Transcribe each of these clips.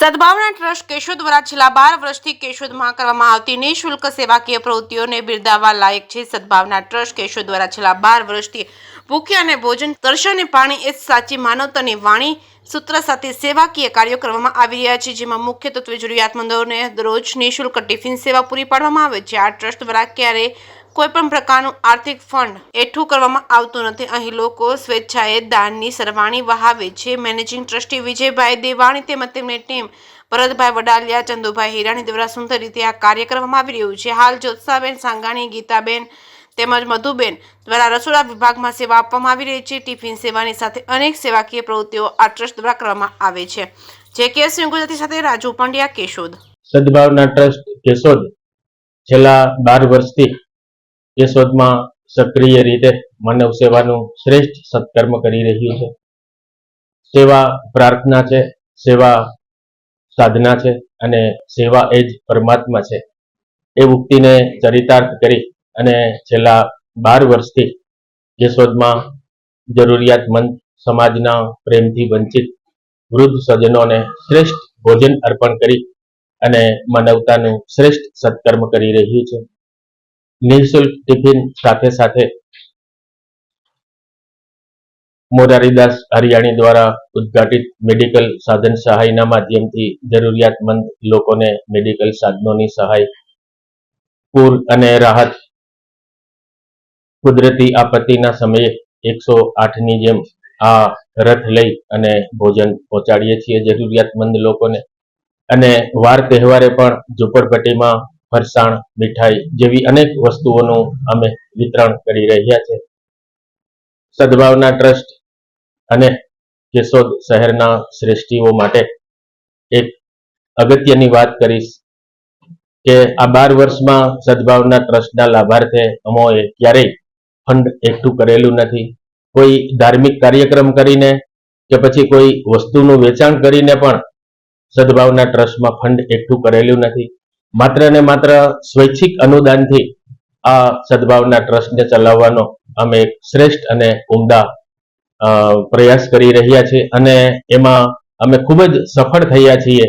સદભાવના trust Keshod દ્વારા છેલ્લા 12 વર્ષથી કેશોદમાં કરવામાં આવતી નિઃશુલ્ક સેવાકીય પ્રવૃત્તિઓને બિરદાવવા લાયક છે. સદભાવના ટ્રસ્ટ કેશોદ દ્વારા છેલ્લા 12 વર્ષથી ભૂખ્યા અને ભોજન, દર્શન અને પાણી એ સાચી માનવતાની વાણી સૂત્ર સાથે સેવાકીય કાર્યો કરવામાં આવી રહ્યા છે, જેમાં મુખ્ય તત્વે જરૂરિયાતમંદોને દરરોજ નિઃશુલ્ક ટિફિન સેવા પૂરી પાડવામાં આવે છે. આ ટ્રસ્ટ દ્વારા ક્યારેય કોઈપણ પ્રકારનું આર્થિક ફંડ એકઠું કરવામાં આવતું નથી. અહીં લોકો સ્વેચ્છાએ દાનની સરવાણી વહાવે છે. મેનેજિંગ ટ્રસ્ટી વિજયભાઈ દેવાણી તેમજ તેમની ટીમ ભરતભાઈ વડાલિયા, ચંદુભાઈ હિરાણી દ્વારા સુંદર રીતે આ કાર્ય કરવામાં આવી રહ્યું છે. હાલ જ્યોત્સાબેન સાંગાણી, ગીતાબેન તેમજ મધુબેન દ્વારા રસોડા વિભાગમાં સેવા આપવામાં આવી રહી છે. ટિફિન સેવાની સાથે અનેક સેવાકીય પ્રવૃત્તિઓ આ ટ્રસ્ટ દ્વારા કરવામાં આવે છે. જે ગુજરાતી સાથે રાજુ પંડ્યા, કેશોદ. સદભાવના ટ્રસ્ટ કેશોદ છેલ્લા 12 વર્ષથી કેશોદમાં સક્રિય રીતે માનવ સેવાનું શ્રેષ્ઠ સત્કર્મ કરી રહ્યું છે. સેવા પ્રાર્થના છે, સેવા સાધના છે અને સેવા એ જ પરમાત્મા છે એ ઉક્તિને ચરિતાર્થ કરી અને છેલ્લા 12 વર્ષથી કેશોદમાં જરૂરિયાતમંદ સમાજના પ્રેમથી વંચિત વૃદ્ધ સજ્જનોને શ્રેષ્ઠ ભોજન અર્પણ કરી અને માનવતાનું શ્રેષ્ઠ સત્કર્મ કરી રહ્યું છે. નિઃશુલ્ક ટિફિન સાથે સાથે મોરારીદાસ હરિયાણી દ્વારા ઉદ્ઘાટિત મેડિકલ સાધન સહાયના માધ્યમથી જરૂરિયાતમંદ લોકોને મેડિકલ સાધનોની સહાય, પૂર અને રાહત, કુદરતી આપત્તિના સમયે 108ની જેમ આ રથ લઈ અને ભોજન પહોંચાડીએ છીએ જરૂરિયાતમંદ લોકોને. અને વાર તહેવારે પણ ઝૂંપડપટ્ટીમાં ફરસાણ, મીઠાઈ જેવી અનેક વસ્તુઓનું અમે વિતરણ કરી રહ્યા છે. સદભાવના ટ્રસ્ટ અને કેશોદ શહેરના શ્રેષ્ઠીઓ માટે એક અગત્યની વાત કરીશ કે આ 12 વર્ષમાં સદભાવના ટ્રસ્ટના લાભાર્થે અમોએ ક્યારેય ફંડ એકઠું કરેલું નથી. કોઈ ધાર્મિક કાર્યક્રમ કરીને કે પછી કોઈ વસ્તુનું વેચાણ કરીને પણ સદભાવના ટ્રસ્ટમાં ફંડ એકઠું કરેલું નથી. માત્ર ને માત્ર સ્વૈચ્છિક અનુદાનથી આ સદભાવના ટ્રસ્ટને ચલાવવાનો અમે એક શ્રેષ્ઠ અને ઉમદા પ્રયાસ કરી રહ્યા છીએ અને એમાં અમે ખૂબ જ સફળ થયા છીએ.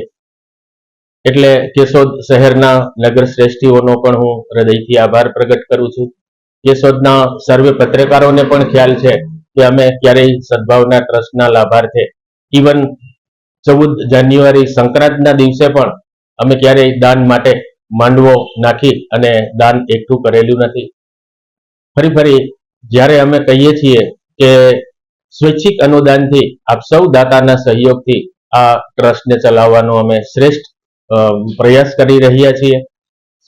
એટલે કેશોદ શહેરના નગર શ્રેષ્ઠીઓનો પણ હું હૃદયથી આભાર પ્રગટ કરું છું. કેશોદના સર્વે પત્રકારોને પણ ખ્યાલ છે કે અમે ક્યારેય સદભાવના ટ્રસ્ટના લાભાર્થે ઇવન 14 જાન્યુઆરી સંક્રાંતના દિવસે પણ અમે ક્યારેય દાન માટે માંડવો નાખી અને દાન એકઠું કરેલું નથી. ફરી જ્યારે અમે કહીએ છીએ કે સ્વૈચ્છિક અનુદાનથી આપ સૌ દાતાના સહયોગથી આ ટ્રસ્ટને ચલાવવાનો અમે શ્રેષ્ઠ પ્રયાસ કરી રહ્યા છીએ.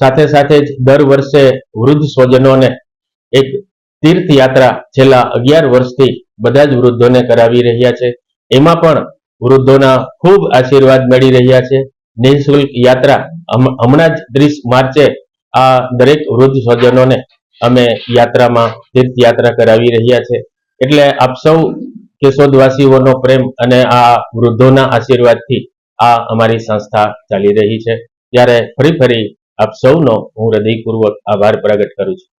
સાથે સાથે જ દર વર્ષે વૃદ્ધ સ્વજનોને એક તીર્થયાત્રા છેલ્લા 11 વર્ષથી બધા જ વૃદ્ધોને કરાવી રહ્યા છે. એમાં પણ વૃદ્ધોના ખૂબ આશીર્વાદ મળી રહ્યા છે. નિઃશુલ્ક યાત્રા હમણાં જ 30 માર્ચે આ દરેક વૃદ્ધ સ્વજનોને અમે યાત્રામાં તીર્થયાત્રા કરાવી રહ્યા છે. એટલે આપ સૌ કેશોદવાસીઓનો પ્રેમ અને આ વૃદ્ધોના આશીર્વાદથી આ અમારી સંસ્થા ચાલી રહી છે. ત્યારે ફરી આપ સૌનો હું હૃદયપૂર્વક આભાર પ્રગટ કરું છું.